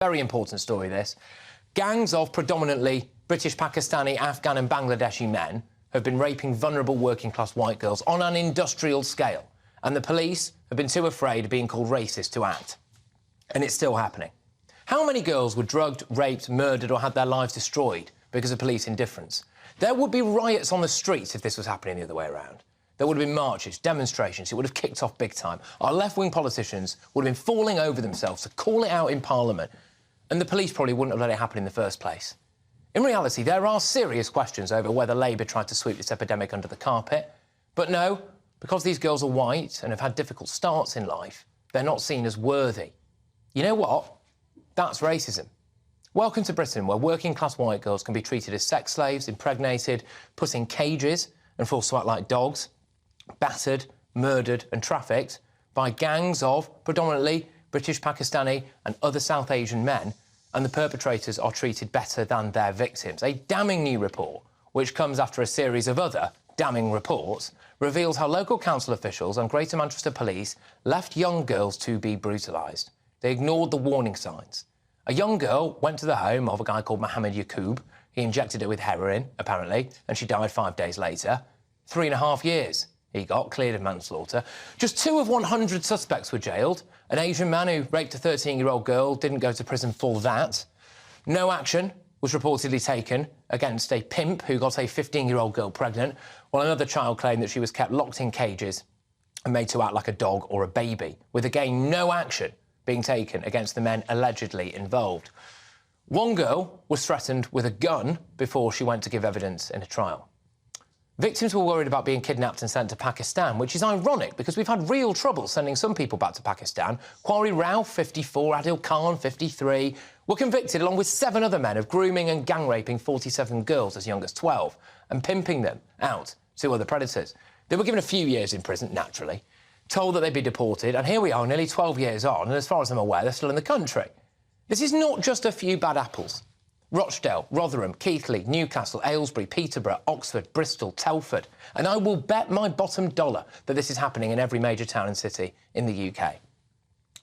Very important story, this. Gangs of predominantly British, Pakistani, Afghan and Bangladeshi men have been raping vulnerable working-class white girls on an industrial scale, and the police have been too afraid of being called racist to act. And it's still happening. How many girls were drugged, raped, murdered or had their lives destroyed because of police indifference? There would be riots on the streets if this was happening the other way around. There would have been marches, demonstrations, it would have kicked off big time. Our left-wing politicians would have been falling over themselves to call it out in Parliament, and the police probably wouldn't have let it happen in the first place. In reality, there are serious questions over whether Labour tried to sweep this epidemic under the carpet. But no, because these girls are white and have had difficult starts in life, they're not seen as worthy. You know what? That's racism. Welcome to Britain, where working-class white girls can be treated as sex slaves, impregnated, put in cages and forced to act like dogs, battered, murdered and trafficked by gangs of predominantly British, Pakistani and other South Asian men, and the perpetrators are treated better than their victims. A damning new report, which comes after a series of other damning reports, reveals how local council officials and Greater Manchester Police left young girls to be brutalised. They ignored the warning signs. A young girl went to the home of a guy called Mohammed Yaqub. He injected her with heroin, apparently, and she died 5 days later. 3.5 years he got, cleared of manslaughter. Just 2 of 100 suspects were jailed. An Asian man who raped a 13-year-old girl didn't go to prison for that. No action was reportedly taken against a pimp who got a 15-year-old girl pregnant, while another child claimed that she was kept locked in cages and made to act like a dog or a baby, with, again, no action being taken against the men allegedly involved. One girl was threatened with a gun before she went to give evidence in a trial. Victims were worried about being kidnapped and sent to Pakistan, which is ironic because we've had real trouble sending some people back to Pakistan. Quarry Rao, 54, Adil Khan, 53, were convicted along with 7 other men of grooming and gang raping 47 girls as young as 12 and pimping them out to other predators. They were given a few years in prison, naturally, told that they'd be deported, and here we are nearly 12 years on, and as far as I'm aware, they're still in the country. This is not just a few bad apples. Rochdale, Rotherham, Keighley, Newcastle, Aylesbury, Peterborough, Oxford, Bristol, Telford. And I will bet my bottom dollar that this is happening in every major town and city in the UK.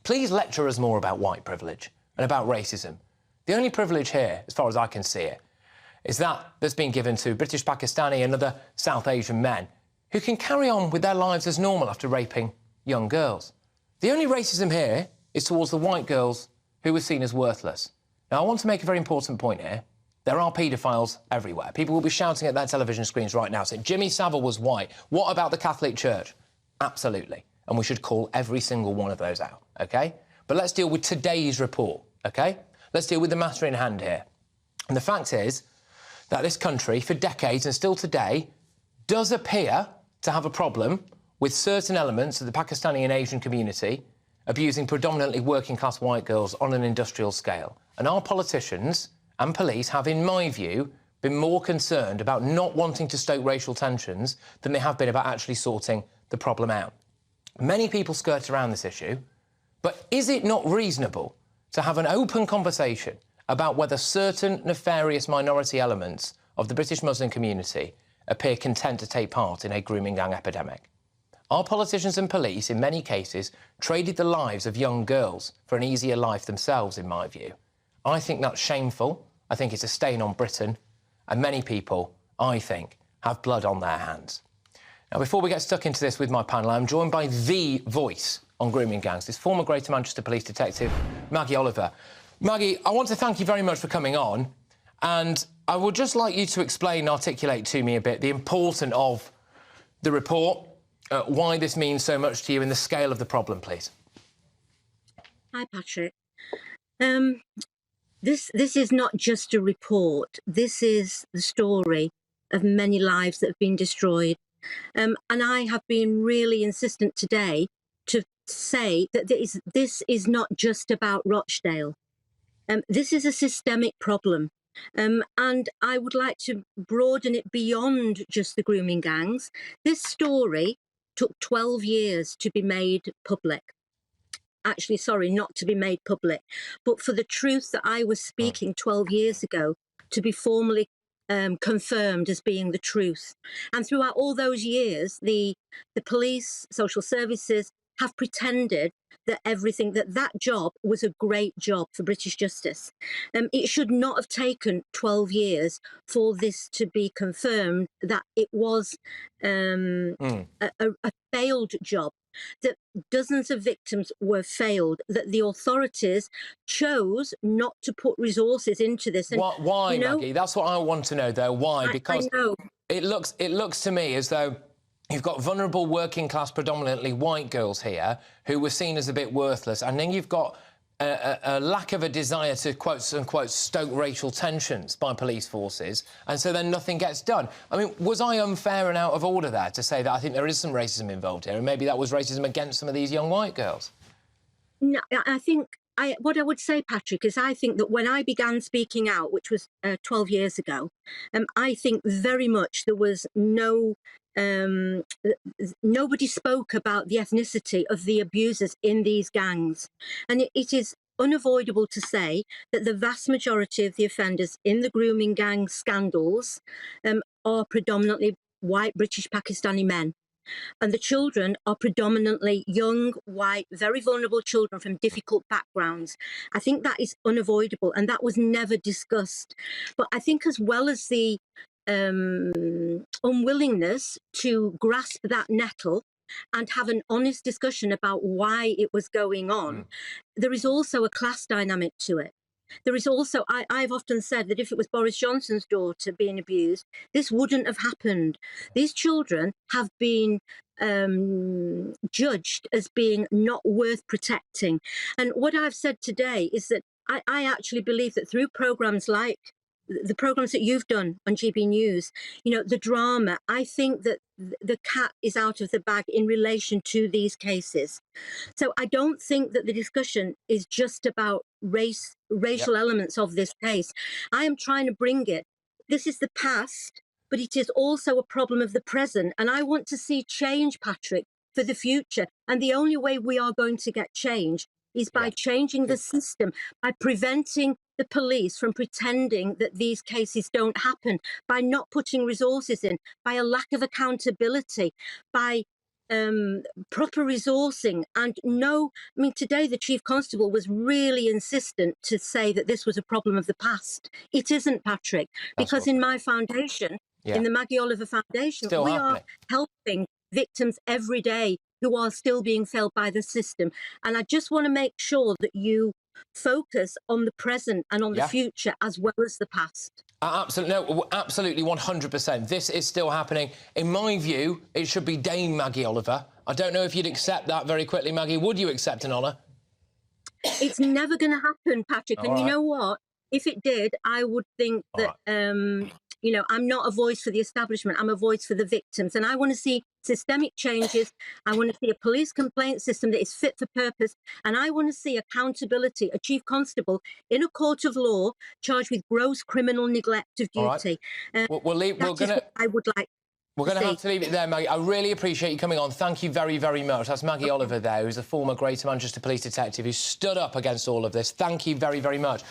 Please lecture us more about white privilege and about racism. The only privilege here, as far as I can see it, is that that's been given to British, Pakistani and other South Asian men who can carry on with their lives as normal after raping young girls. The only racism here is towards the white girls who were seen as worthless. Now, I want to make a very important point here. There are paedophiles everywhere. People will be shouting at their television screens right now saying, Jimmy Savile was white. What about the Catholic Church? Absolutely. And we should call every single one of those out, OK? But let's deal with today's report, OK? Let's deal with the matter in hand here. And the fact is that this country, for decades and still today, does appear to have a problem with certain elements of the Pakistani and Asian community abusing predominantly working-class white girls on an industrial scale. And our politicians and police have, in my view, been more concerned about not wanting to stoke racial tensions than they have been about actually sorting the problem out. Many people skirt around this issue, but is it not reasonable to have an open conversation about whether certain nefarious minority elements of the British Muslim community appear content to take part in a grooming gang epidemic? Our politicians and police, in many cases, traded the lives of young girls for an easier life themselves, in my view. I think that's shameful. I think it's a stain on Britain. And many people, I think, have blood on their hands. Now, before we get stuck into this with my panel, I'm joined by the voice on grooming gangs, this former Greater Manchester Police detective, Maggie Oliver. Maggie, I want to thank you very much for coming on. And I would just like you to explain, articulate to me a bit the importance of the report, why this means so much to you and the scale of the problem, please. Hi, Patrick. This is not just a report. This is the story of many lives that have been destroyed. And I have been really insistent today to say that this is not just about Rochdale. This is a systemic problem. And I would like to broaden it beyond just the grooming gangs. This story took 12 years to be made public. Actually, sorry, not to be made public, but for the truth that I was speaking 12 years ago to be formally confirmed as being the truth. And throughout all those years, the police, social services, have pretended that that job was a great job for British justice. It should not have taken 12 years for this to be confirmed that it was a failed job, that dozens of victims were failed, that the authorities chose not to put resources into this. And, why, you know, Maggie? That's what I want to know, though. Why? Because I know. It looks to me as though you've got vulnerable working class, predominantly white girls here who were seen as a bit worthless, and then you've got a lack of a desire to, quote unquote, stoke racial tensions by police forces, and so then nothing gets done. I mean, was I unfair and out of order there to say that I think there is some racism involved here, and maybe that was racism against some of these young white girls? No, I think what I would say, Patrick, is I think that when I began speaking out, which was 12 years ago, I think very much there was nobody spoke about the ethnicity of the abusers in these gangs. And it is unavoidable to say that the vast majority of the offenders in the grooming gang scandals are predominantly white British Pakistani men. And the children are predominantly young, white, very vulnerable children from difficult backgrounds. I think that is unavoidable, and that was never discussed. But I think as well as the unwillingness to grasp that nettle and have an honest discussion about why it was going on, there is also a class dynamic to it. There is also, I've often said that if it was Boris Johnson's daughter being abused, this wouldn't have happened. These children have been judged as being not worth protecting. And what I've said today is that I actually believe that through programmes like the programmes that you've done on GBNews, you know, the drama, I think that the cat is out of the bag in relation to these cases. So I don't think that the discussion is just about racial elements of this case. I am trying to bring it. This is the past, but it is also a problem of the present. And I want to see change, Patrick, for the future. And the only way we are going to get change is by changing the system, by preventing the police from pretending that these cases don't happen, by not putting resources in, by a lack of accountability, by proper resourcing. And I mean, today the Chief Constable was really insistent to say that this was a problem of the past. It isn't, Patrick, because in my foundation, in the Maggie Oliver Foundation, we are helping victims every day who are still being failed by the system. And I just want to make sure that you focus on the present and on the future as well as the past. Absolutely, no, absolutely, 100%. This is still happening. In my view, it should be Dame Maggie Oliver. I don't know if you'd accept that very quickly, Maggie. Would you accept an honour? It's never going to happen, Patrick. And you know what? If it did, I would think that, you know, I'm not a voice for the establishment. I'm a voice for the victims. And I want to see systemic changes. I want to see a police complaint system that is fit for purpose. And I want to see accountability, a chief constable in a court of law charged with gross criminal neglect of duty. I would like. We're going to have to leave it there, Maggie. I really appreciate you coming on. Thank you very, very much. That's Maggie Oliver there, who's a former Greater Manchester police detective who stood up against all of this. Thank you very, very much.